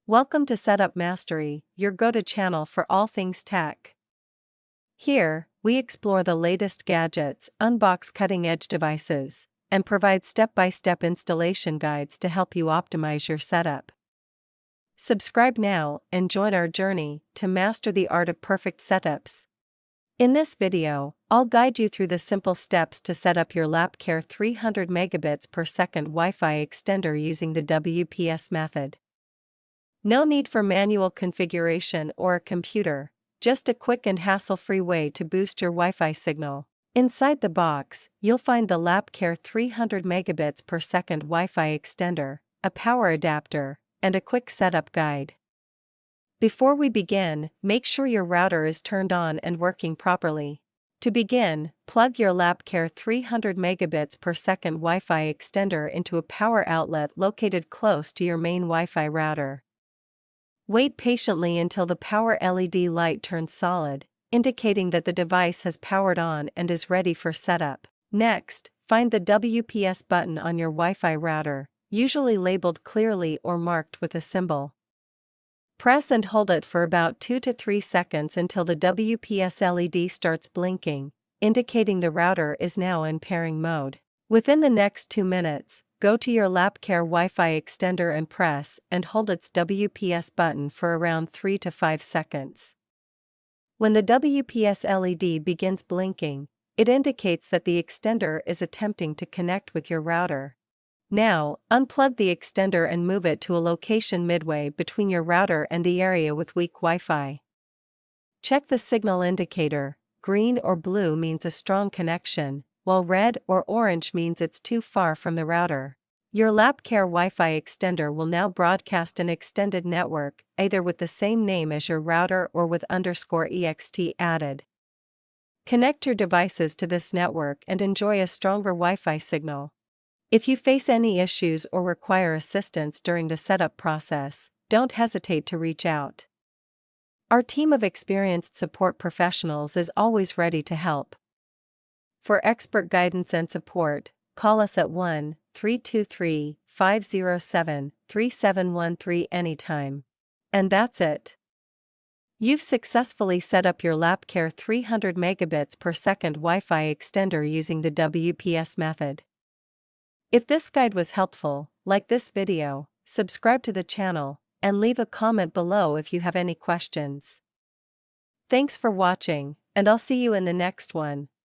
Welcome to Setup Mastery, your go-to channel for all things tech. Here, we explore the latest gadgets, unbox cutting-edge devices, and provide step-by-step installation guides to help you optimize your setup. Subscribe now and join our journey to master the art of perfect setups. In this video, I'll guide you through the simple steps to set up your Lapcare 300Mbps Wi-Fi extender using the WPS method. No need for manual configuration or a computer, just a quick and hassle-free way to boost your Wi-Fi signal. Inside the box, you'll find the Lapcare 300Mbps Wi-Fi extender, a power adapter, and a quick setup guide. Before we begin, make sure your router is turned on and working properly. To begin, plug your Lapcare 300Mbps Wi-Fi extender into a power outlet located close to your main Wi-Fi router. Wait patiently until the power LED light turns solid, indicating that the device has powered on and is ready for setup. Next, find the WPS button on your Wi-Fi router, usually labeled clearly or marked with a symbol. Press and hold it for about 2 to 3 seconds until the WPS LED starts blinking, indicating the router is now in pairing mode. Within the next 2 minutes, go to your Lapcare Wi-Fi extender and press and hold its WPS button for around 3 to 5 seconds. When the WPS LED begins blinking, it indicates that the extender is attempting to connect with your router. Now, unplug the extender and move it to a location midway between your router and the area with weak Wi-Fi. Check the signal indicator. Green or blue means a strong connection, while red or orange means it's too far from the router. Your Lapcare Wi-Fi extender will now broadcast an extended network, either with the same name as your router or with _ext added. Connect your devices to this network and enjoy a stronger Wi-Fi signal. If you face any issues or require assistance during the setup process, don't hesitate to reach out. Our team of experienced support professionals is always ready to help. For expert guidance and support, call us at 1-323-507-3713 anytime. And that's it. You've successfully set up your Lapcare 300Mbps Wi-Fi extender using the WPS method. If this guide was helpful, like this video, subscribe to the channel, and leave a comment below if you have any questions. Thanks for watching, and I'll see you in the next one.